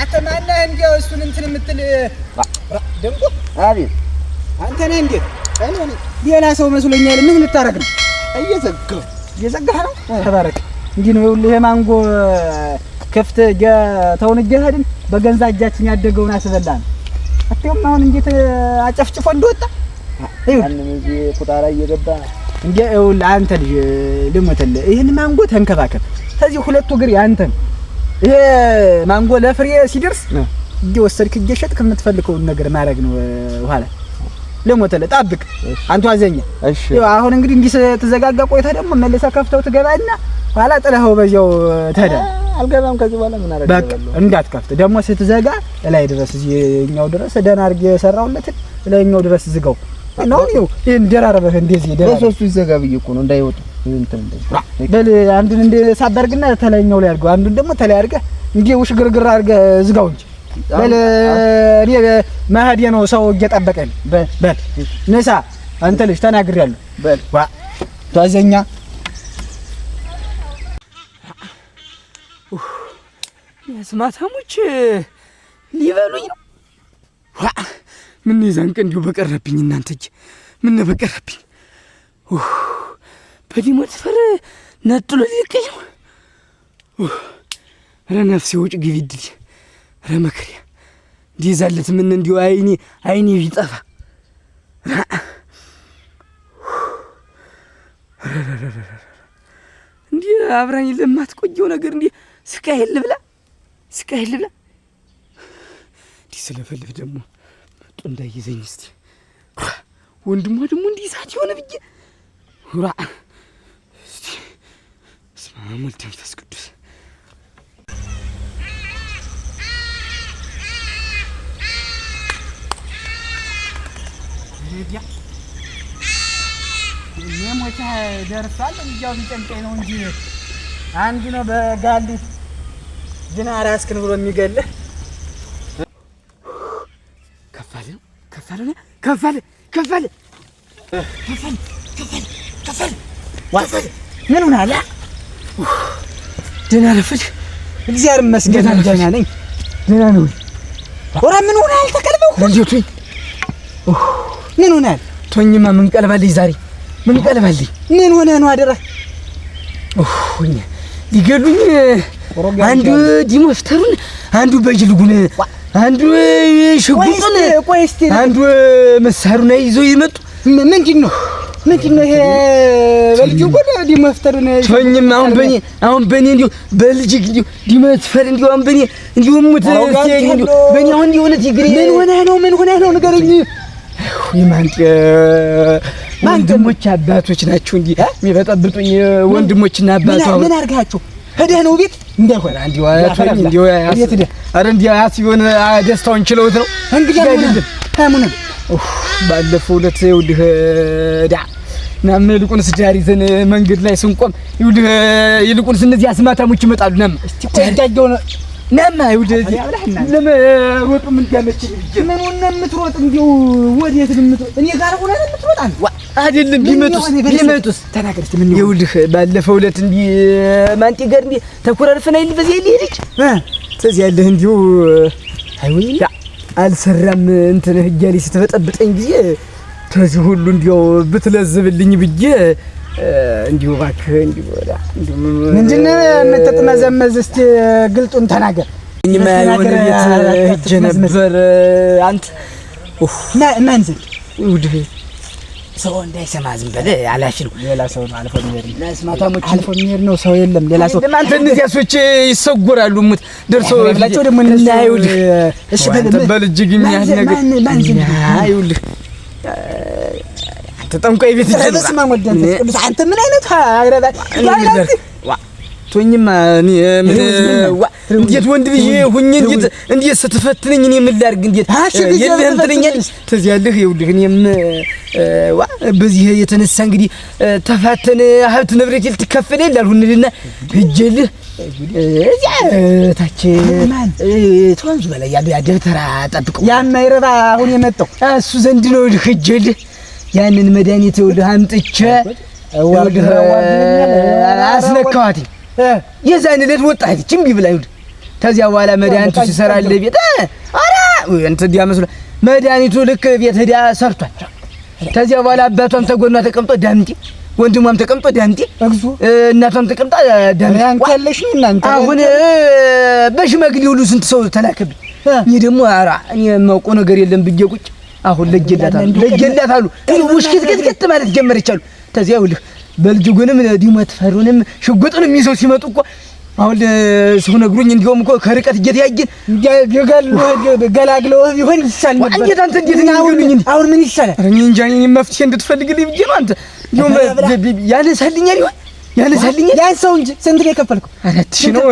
አተማና እንዴው እሱን እንትን የምትል ደንቆ አቤት አንተ ነህ እንዴ? እኔ ሌላ ሰው መስሎኛል። ምን ልታረግ ነው? እየዘጋህ ነው? ተባረክ። እንዲህ ነው ይኸውልህ፣ ማንጎ ከፍተ ተውን እየሄድን በገንዛ እጃችን ያደገውን አስበላን። አትየውም አሁን እንዴት አጨፍጭፎ እንደወጣ አንተ እዚህ ቁጣራ እየገባ እንዴ? ይኸውልህ አንተ ልጅ ልሞትልህ፣ ይሄን ማንጎ ተንከባከብ። ከዚህ ሁለቱ እግር ያንተን ይሄ ማንጎ ለፍሬ ሲደርስ እየወሰድክ እየሸጥክ የምትፈልገውን ነገር ማድረግ ነው። ኋላ ለሞተለ ጠብቅ። አንተ አዘኛ። እሺ አሁን እንግዲህ እንዲህ ተዘጋጋ ቆይተህ ደግሞ መልሰህ ከፍተው ትገባና ኋላ ጥለኸው በዚያው ተደ አልገባም። ከዚህ በኋላ ምን አደረገ? በቃ እንዳትከፍት ደግሞ ስትዘጋ ላይ ድረስ እዚህኛው ድረስ ደህና አድርጌ የሰራውለትን ላይኛው ድረስ ዝጋው ነው። ይሄን ደራረበህ እንደዚህ ደራረበህ በሶስቱ ይዘጋ ብዬ እኮ ነው እንዳይወጡ እንትን በል አንዱን እንደ ሳባርግና ተላይኛው ላይ አድርገው፣ አንዱን ደግሞ ተላይ አድርገህ እንዴ ውሽ ግርግር አድርገህ ዝጋው እንጂ በል እኔ መሄዴ ነው። ሰው እየጠበቀኝ በል ነሳ። አንተ ልጅ ተናግሬያለሁ። በል ዋ ታዘኛ ያስማታሞች ሊበሉኝ ነው። ዋ ምን ይዛንቀ እንዲሁ በቀረብኝ እናንተ እጅ ምን ነው በቀረብኝ። በዲሞት ፈረ ነጥሎ ሊቀኝ ነው። ረነፍሴ ውጭ ግቢድል ረመከሪያ ዲዛለት ምን እንዲው አይኔ ይጠፋ እንዴ አብራኝ ለማትቆየው ነገር እንዴ ስቃይ ልብላ እንዴ ስለፈልፍ ደግሞ መጡ እንዳይዘኝ እስቲ ወንድሞ ደግሞ እንዴ ሳት ይሆነ ብዬ ሁራ እስቲ ስማሙል ተንፈስ ቅዱስ ያ የሞታ ደርሷል። እንዲያው ቢጨንቀኝ ነው እንጂ አንድ ነው በጋሊት ጅና ራስክን ብሎ የሚገልህ ከፋለ ምን ሆነሃል? ደህና ነፍል እግዚአብሔር ይመስገን ደህና ነኝ። ደህና ነው። ኦራ ምን ሆነሃል? ተቀልበው እንዴት ምን ሆነሃል? ቶኝማ ምን ቀልባልኝ ዛሬ ምን ቀልባልኝ? ምን ሆነ ነው አደራ ሊገሉኝ አንዱ ዲሞፍተሩን አንዱ በጅልጉን አንዱ ሽጉጡን አንዱ መሳሩን ይዞ ይመጡ። ምንድነው ይሄ በልጅጉን ዲሞፍተሩን ቶኝማ አሁን በኔ እንዲሁ በልጅ እንዲሁ ዲሞፍተር እንዲሁ አሁን በኔ እንዲሁ ሙት እንዲሁ በኔ አሁን እንዲሁ እውነት ይግሪ ምን ሆነ ነው ንገረኝ። የማንጤ ወንድሞች አባቶች ናቸው እንዴ የሚበጠብጡኝ? ወንድሞችና አባቶች ምን አርጋቸው ሄደህ ነው ቤት እንዳይሆን አንዲው አያቶኝ እንዲው አረ እንዲው አያሲሆን ደስታውን ችለውት ነው እንግዲህ አይደለም ታሙነ ባለፈው ዕለት ይኸውልህ ናም ይልቁንስ ዳር ይዘን መንገድ ላይ ስንቆም ይልቁንስ እነዚህ አስማታሞች ይመጣሉ። ናም እስቲ ቆይታቸው ናማ ይኸውልህ ለመሮጥ ምን ያመች ምን ሆነ የምትሮጥ እንዲው ወዴት የምትሮጥ? እኔ ጋር ሆነ የምትሮጥ አይደለም። ቢመጡስ ተናገር እስቲ። ምን ይኸውልህ ባለፈው ዕለት እንዲህ ማንጤ ጋር እንዲህ ተኮራርፈን አይደል በዚህ ልጅ ተዚህ ያለህ እንዲው አይወይ አልሰራም እንትን ህያሊ ስትበጠብጠኝ ጊዜ ተዚህ ሁሉ እንዲው ብትለዝብልኝ ብዬ እንዲው እባክህ እንዲው ምንድነው የምትጥመዘመዝ? እስቲ ግልጡን ተናገር። እኔማ የሆነ ቤት ሂጅ ነበር አንተ ማን ዘንድ ውድህ ሰው እንዳይሰማ ዝም በለ። አላፊ ነው ሌላ ሰው ነው አልፎ የሚሄድ ነው። ለስማታሞች አልፎ የሚሄድ ነው። ሰው የለም ሌላ ሰው። አንተ እነዚያ ሰዎች ይሰጎራሉ። ሙት ደርሶ ብላቸው ደግሞ እናይውል። እሺ በልጅግ የሚያህል ነገር አይውል። አንተ ጠንቋይ ቤት ይጀምራል። በስመ አብ ወወልድ ወመንፈስ ቅዱስ። አንተ ምን አይነት አረባ ቶኝማ እኔ ምን እንዴት ወንድ ልጅ ሁኜ እንዴት ስትፈትነኝ እኔ ምን ላድርግ? እንዴት የለህም ትለኛለህ? ተዚህ ያለህ ይኸውልህ እኔም በዚህ የተነሳ እንግዲህ ተፋተን ሀብት ንብረት ልትከፈል ይላል ሁንልና ሂጅልህ እዚያ ታች ተወንዙ በላይ ያለው ደብተራ ጠብቀው ያማይረባ አሁን የመጣው እሱ ዘንድ ነው ልጅልህ ያንን መድኃኒት ይኸውልህ አምጥቼ አስነካኋት። የዛን ዕለት ወጣች ጭምቢ ብላ ይኸውልህ። ከዚያ በኋላ መድኃኒቱ ሲሰራልህ ቤት ኧረ እንትን እንዲያ መስሎ መድኃኒቱ ልክ ቤት ሄዳ ሰርቷል። ከዚያ በኋላ አባቷም ተጎኗ ተቀምጦ ዳምጤ ወንድሟም ተቀምጦ ዳምጤ እናቷም ተቀምጣ ዳምጤ አንተለሽ እናንተ አሁን በሽማግሌ ሁሉ ስንት ሰው ተላከብኝ። እኔ ደግሞ ኧረ እኔ የማውቀው ነገር የለም ብዬ ቁጭ አሁን ለጀላታሉ ውሽክትክት ማለት ጀመረቻሉ። ከዚያ ይኸውልህ በልጅጉንም ዲሞት ፈሩንም ሽጉጡንም ይዘው ሲመጡ እኮ አሁን ሰው ነግሮኝ እንደውም እኮ ከርቀት እየተያየን ገላግለው ቢሆን ይሻል ነበር። አንተ እንዴት አሁን ምን ይሻላል? እኔ እንጃ እኔ መፍትሄ እንድትፈልግልኝ ብዬ ነው። አንተ እንደውም ያነሳልኛል ይሆን ያነሳልኛል ያንሰው እንጂ ስንት ነው የከፈልከው? አራት ሺህ ነው።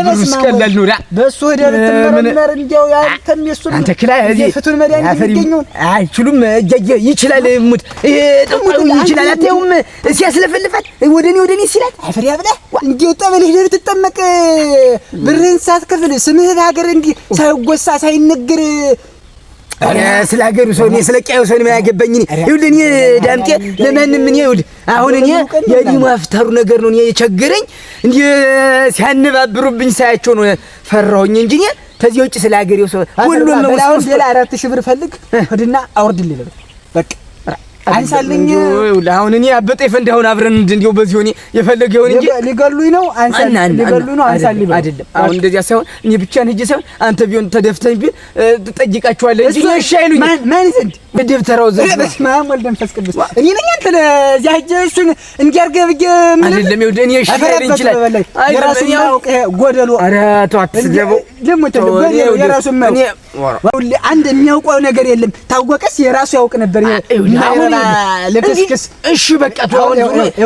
ብሩስ ቀላል ነው። በሱ ሄደህ ልትመረመር እንደው ያንተም የሱን አንተ ክላ እዚህ ፍቱን መድኃኒት የሚገኘው አይችሉም። ይችላል ሙት ጠቁሩ ይችላል። አታዩም ሲያስለፈልፋት ወደኔ ሲላት አፈሪያ ብለህ እንዴው ጠበል ሄደህ ልትጠመቅ ብርህን ሳትከፍል ስምህ በሀገር እንዲህ ሳይጎሳ ሳይነገር አረ ስለ ሀገሩ ሰው ነው ስለ ቀየው ሰው ነው ያገባኝ። ይኸውልህ እኔ ዳምጤ ለማንም ምን ይኸውልህ አሁን እኔ የዲሞ አፍታሩ ነገር ነው የቸገረኝ። እንዴ ሲያነባብሩብኝ ሳያቸው ነው ፈራሁኝ እንጂ እኔ ከዚህ ውጭ ስለ ሀገሩ ሰው ሁሉም ነው። ሌላ 4000 ብር ፈልግ ሄድና አውርድልኝ በቃ አንሳልኝ። አሁን እኔ አበጠ ይፈንዳውን አብረን እንደው በዚህ ሆኔ የፈለገውን እንጂ ሊገሉኝ ነው አንሳልኝ አይደለም። አሁን እንደዚያ ሳይሆን እኔ ብቻ ነኝ ሳይሆን አንተ ቢሆን ተደፍተኝ ቢል ትጠይቃቸዋለህ እንጂ እሺ አይሉኝ። ማን ዘንድ ደብተራው ዘንድ በስማም ወልደ መንፈስ ቅዱስ እኔ ነኝ አንተ ለዚህ እሱን እንዲያርገህ ብዬ ምን አይደለም። ይኸውልህ እኔ እሺ አይልኝ ይችላል የራሱ ያውቅ ጎደሎ ኧረ ተው አትስገበው ደግሞ ጎደሎ የራሱ እኔ አንድ የሚያውቀው ነገር የለም። ታወቀስ የራሱ ያውቅ ነበር። ለከስከስ እሺ በቃ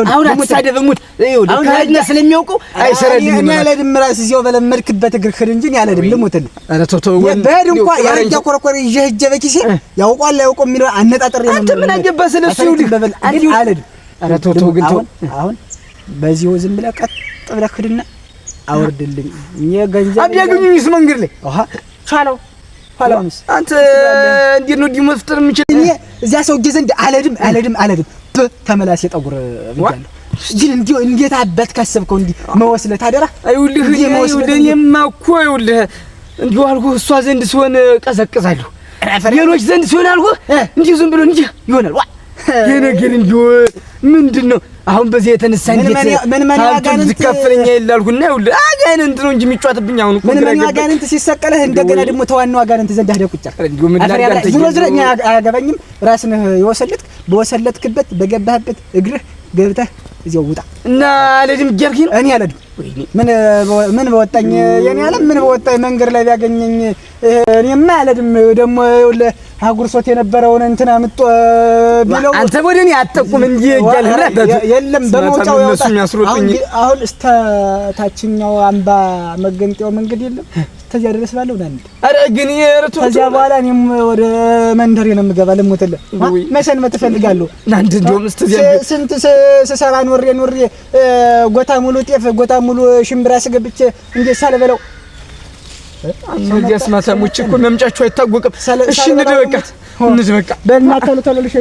አሁን አትሳደብ ሙት ይኸውልህ ካድና ስለሚያውቀው አይሰረድም። እኔ አልሄድም ራስ እዚያው በለመድክበት እግር ክር እንጂ እኔ አልሄድም። ልሞትልህ ኧረ ተው በሄድ እንኳን ያረጃ ኮረኮረ ይዤ ሂጅ በኪሴ ያውቋል አያውቀው የሚለው አነጣጥሬ ነው። አንተ ምን አገባህ ስለሱ ይኸውልህ አንተ አልሄድም። ኧረ ተው ግን አሁን በዚሁ ዝም ብለህ ቀጥ ብለህ ሂድና አውርድልኝ። እኔ ገንዘብ አብያገኙኝስ መንገድ ላይ ቻለው ኋላውንስ አንተ እንዴት ነው ዲሞ መፍጠር የምችል? እኔ እዚያ ሰውዬ ዘንድ አልሄድም ተመላስ የጠጉር ብያለሁ። ግን እንዲሁ እንዴት አባት ካሰብከው እንዲህ መወስለት አደራ። ይኸውልህ እኔማ እኮ ይኸውልህ እንዲሁ አልኩህ እሷ ዘንድ ሲሆን ቀዘቅዛለሁ፣ ሌሎች ዘንድ ሲሆን አልኩህ እንዲሁ ዝም ብሎ እንዲህ ይሆናል። ይሄ ነገር እንዲሁ ምንድን ነው አሁን በዚህ የተነሳ እንዴት ምን አጋንንት ዝካፈለኛ ይላልኩና ይኸውልህ አጋንንት ነው እንጂ የሚጫወትብኝ አሁን እኮ ምን አጋንንት ሲሰቀለህ እንደገና ደግሞ ተዋናው አጋንንት ዘንድ ሄደህ ቁጭ እንዲሁ ምን ላጋንንት ዝሮ እኛ አያገባኝም። ራስህ የወሰለትክ በወሰለትክበት በገባህበት እግርህ ገብተህ እዚያው ውጣ እና አልሄድም እያልከኝ ነው? እኔ አልሄድም። ምን በወጣኝ የኔ ዓለም ምን በወጣኝ መንገድ ላይ ቢያገኘኝ እኔማ አልሄድም። ደግሞ ይኸውልህ አጉርሶት የነበረውን እንትና አምጦ ቢለው አንተ ወደ እኔ አትጠቁም እንጂ እያልህ የለም በመውጫው አሁን እስከ ታችኛው አምባ መገንጤው መንገድ የለም ከዚያ ድረስ ባለው ናንድ አረ ግን የርቱ ከዚያ በኋላ እኔም ወደ መንደር ነው የምገባ። ልሞትልህ መሰንበት እፈልጋለሁ። ናንድ እንደውም እስከዚያ ስንት ስሰራ ኖሬ ጎታ ሙሉ ጤፍ ጎታ ሙሉ ሽምብራ ስገብቼ እንዴት ሳልበለው አንዴ አስማታሞች እኮ መምጫቸው አይታወቅም። እሺ እንድበቃ በእናትህ ተለልሽ